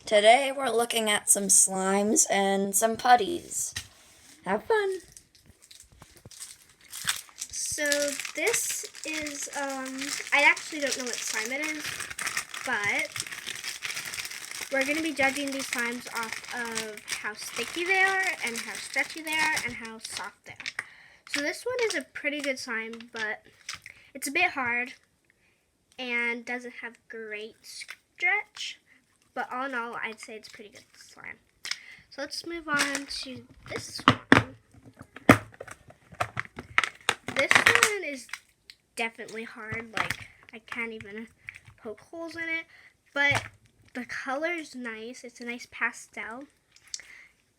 Today we're looking at some slimes and some putties. Have fun! So this is, I actually don't know what slime it is, but we're going to be judging these slimes off of how sticky they are and how stretchy they are and how soft they are. So this one is a pretty good slime, but it's a bit hard and doesn't have great stretch, but all in all, I'd say it's pretty good slime. So let's move on to this one. This one is definitely hard, like I can't even poke holes in it, but the color's nice. It's a nice pastel,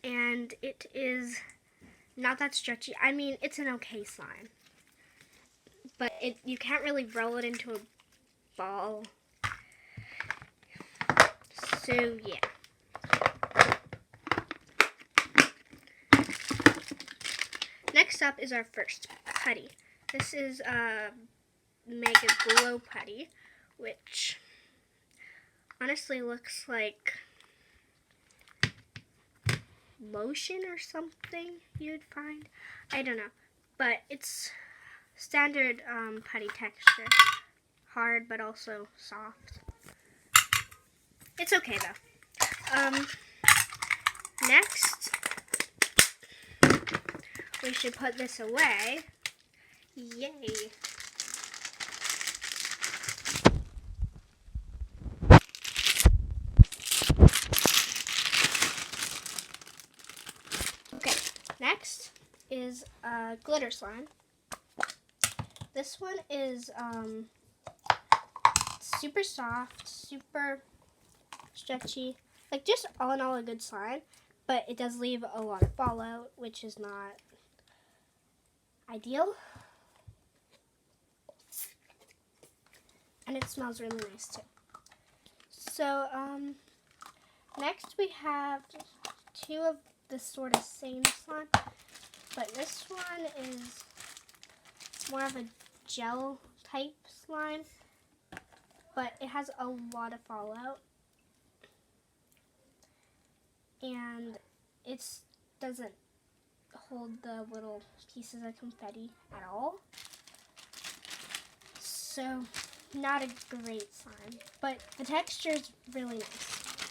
and it is not that stretchy. I mean, it's an okay slime, but you can't really roll it into a ball. So yeah. Next up is our first putty. This is a Mega Glow Putty, which honestly looks like lotion or something you'd find. I don't know, but it's standard putty texture. Hard, but also soft. It's okay though. Next, we should put this away. Yay. Okay, next is glitter slime. This one is super soft, super stretchy, like just all in all a good slime, but it does leave a lot of fallout, which is not ideal. And it smells really nice too. So next we have two of the sort of same slime, but this one is more of a gel type slime, but it has a lot of fallout, and it doesn't hold the little pieces of confetti at all. So not a great slime, but the texture is really nice.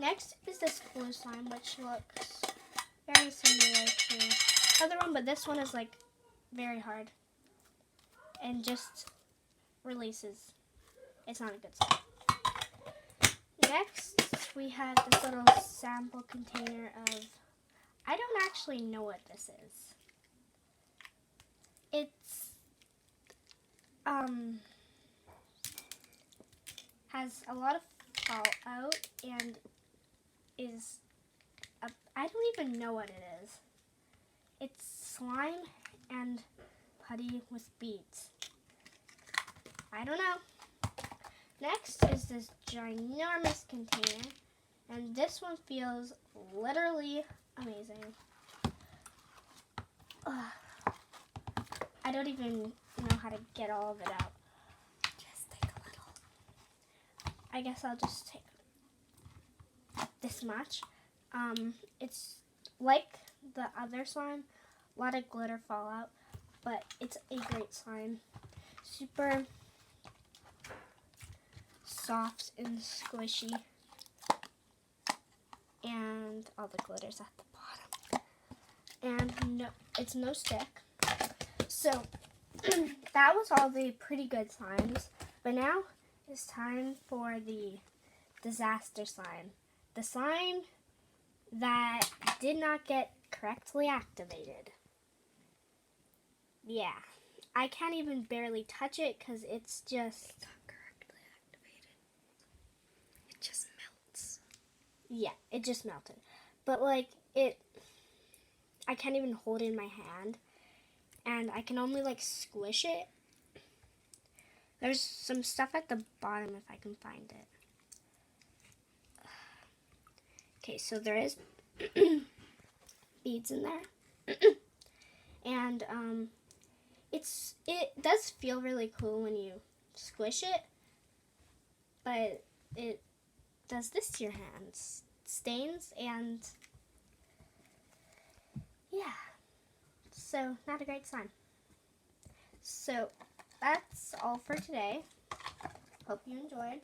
Next is this blue slime, which looks very similar to the other one, but this one is like very hard and just releases. It's not a good slime. Next, we have this little sample container of, I don't actually know what this is. It's has a lot of fallout and is I don't even know what it is. It's slime and putty with beads. I don't know. Next is this ginormous container, and this one feels literally amazing. Ugh. I don't even know how to get all of it out. Just take a little. I guess I'll just take this much. It's like the other slime, a lot of glitter fallout, but it's a great slime. Super soft and squishy, and all the glitter's at the bottom. And no, it's no stick. So that was all the pretty good slimes, but now it's time for the disaster slime. The slime that did not get correctly activated. Yeah, I can't even barely touch it because it's just Not correctly activated. It just melts. Yeah, it just melted. But like I can't even hold it in my hand, and I can only like squish it. There's some stuff at the bottom if I can find it. Okay, so there is beads in there. And it does feel really cool when you squish it, but it does this to your hands. Stains and yeah. So not a great sign. So that's all for today. Hope you enjoyed.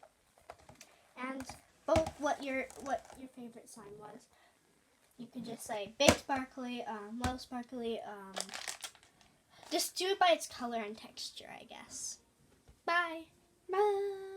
And vote what your favorite sign was. You could just say big sparkly, low sparkly, just do it by its color and texture, I guess. Bye. Bye.